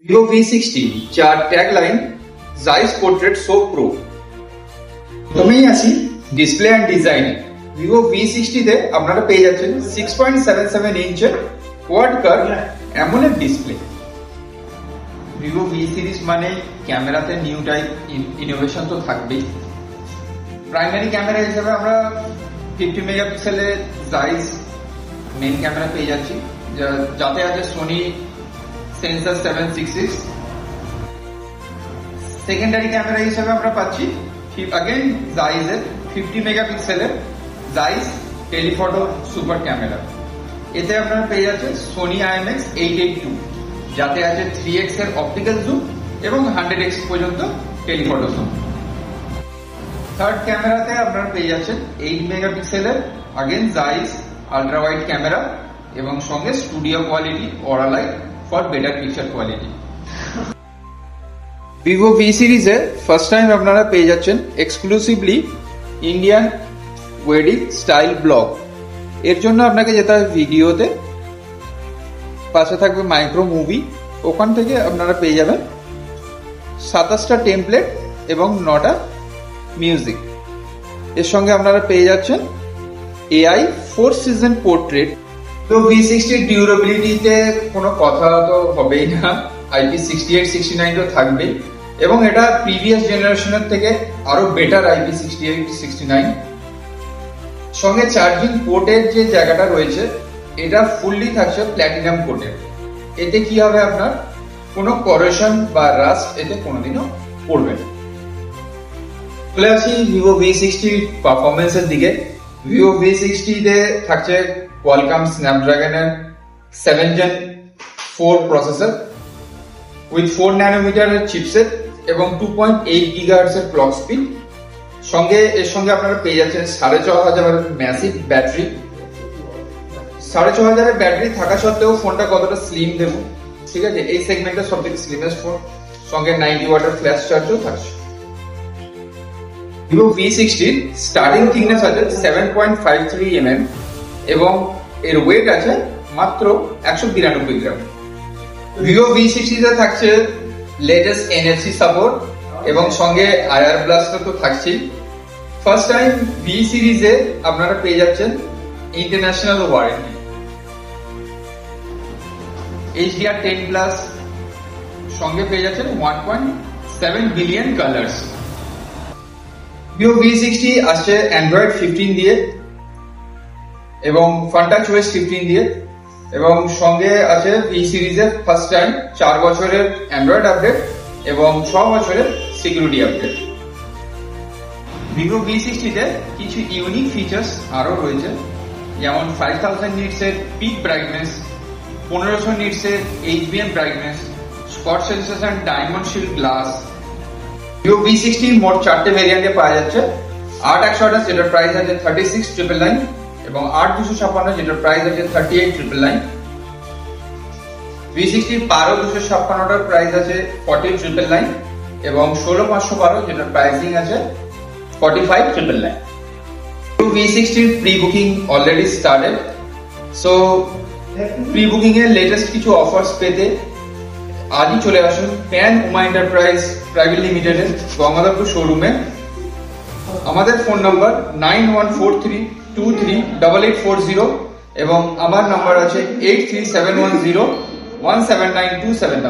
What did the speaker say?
Vivo V60 যার tagline জাইস portrait so pro. প্রথমেই আসি display and design. Vivo V60 তে আপনারা পেয়ে যাচ্ছেন 6.77 ইঞ্চের quad curve AMOLED display. Vivo V series মানে ক্যামেরাতে নিউ টাইপ ইনোভেশন তো থাকবেই। প্রাইমারি ক্যামেরা হিসেবে আমরা 50 মেগাপিক্সেলের জাইস মেইন ক্যামেরা পেয়ে যাচ্ছি, যাতে আছে সোনি সেন্সর 766। সেকেন্ডারি ক্যামেরা হিসেবে আমরা পাচ্ছি अगेन জাইস এর 50 মেগাপিক্সেলের জাইস টেলিফটো সুপার ক্যামেরা। এতে আপনারা পেয়ে যাচ্ছেন সোনি IMX 882, যাতে আছে 3x এর অপটিক্যাল জুম এবং 100x পর্যন্ত টেলিফটো জুম। থার্ড ক্যামেরাতে আপনারা পেয়ে যাচ্ছেন 8 মেগাপিক্সেলের अगेन জাইস আল্ট্রা ওয়াইড ক্যামেরা এবং সঙ্গে studio quality aura light for better picture quality. Vivo V সিরিজে ফার্স্ট টাইম আপনারা পেয়ে যাচ্ছেন exclusively Indian wedding style blog. এর জন্য আপনাকে যেতে হবে ভিডিওতে, পাশে থাকবে মাইক্রো মুভি, ওখান থেকে আপনারা পেয়ে যাবেন 27টা টেমপ্লেট এবং 9টা মিউজিক। এর সঙ্গে আপনারা পেয়ে যাচ্ছেন AI 4 সিজন পোর্ট্রেট। তো V60 ডিউরেবিলিটিতে কোনো কথা তো হবেই না, IP68 69 তো থাকবেই এবং এটা প্রিভিয়াস জেনারেশনের থেকে আরো বেটার IP68 69। সঙ্গে চার্জিং পোর্টের যে জায়গাটা রয়েছে এটা ফুললি থাকছে প্ল্যাটিনাম কোটেড। এতে কি হবে, আপনার কোনো করেশন বা রাস্ট এতে কোনোদিনও পড়বে না। চলে আসি Vivo V60 পারফরমেন্সের দিকে। Vivo V60 তে থাকছে কোয়ালকম স্ন্যাপড্রাগনের 7 Gen 4 processor with 4 nanometre chipset এবং 2.8 GHz এর ক্লক স্পিড। এর সঙ্গে আপনারা পেয়ে যাচ্ছেন 4500 ম্যাসিভ ব্যাটারি। 4500 এর ব্যাটারি থাকা সত্ত্বেও ফোনটা কতটা স্লিম দেবো, ঠিক আছে, এই সেগমেন্টের সব থেকে স্লিমেস্ট ফোন। সঙ্গে 90 ওয়াটের ফ্ল্যাশ চার্জও থাকছে। Vivo V60 স্টার্টিং থিকনেস আছে 7.53 mm এবং এর ওয়েট আছে মাত্র 192 গ্রাম। Vivo V60 তে থাকছে লেটেস্ট NFC সাপোর্ট এবং সঙ্গে IR ব্লাস্ট তো থাকছেই। ফার্স্ট টাইম V সিরিজে আপনারা পেয়ে যাচ্ছেন ইন্টারন্যাশনাল ওয়ারেন্টি। HDR10+ সঙ্গে পেয়ে যাচ্ছেন 1.7 বিলিয়ন কালার্স। Vivo V60 আসছে Android 15 দিয়ে এবং FunTouchOS 15 দিয়ে এবং সঙ্গে আছে V সিরিজের ফার্স্ট টাইম 4 বছরের অ্যান্ড্রয়েড আপডেট এবং 6 বছরের সিকিউরিটি আপডেট। Vivo V60 তে কিছু ইউনিক ফিচার্স আরো রয়েছে, যেমন 5000 নিটস এর পিক ব্রাইটনেস, 1500 নিটস এর HBM brightness, spot sensation diamond shield glass. Vivo V60 মোট 4টে ভেরিয়েন্টে পাওয়া যাচ্ছে। 8128 যেটার প্রাইস আছে 36,999 এবং 8256 যেটার প্রাইস আছে 38,999। V60 12256টার প্রাইস আছে 40,999 এবং 16512 যেটার প্রাইসিং আছে 45,999। V60 pre booking already started. So pre booking এর লেটেস্ট কিছু অফার্স পেতে আজই চলে আসুন প্যান উমা এন্টারপ্রাইজ প্রাইভেট লিমিটেডের গঙ্গাধরপুর শোরুমে। আমাদের ফোন নাম্বার 9143238840 এবং আমার নাম্বার আছে 83710179279।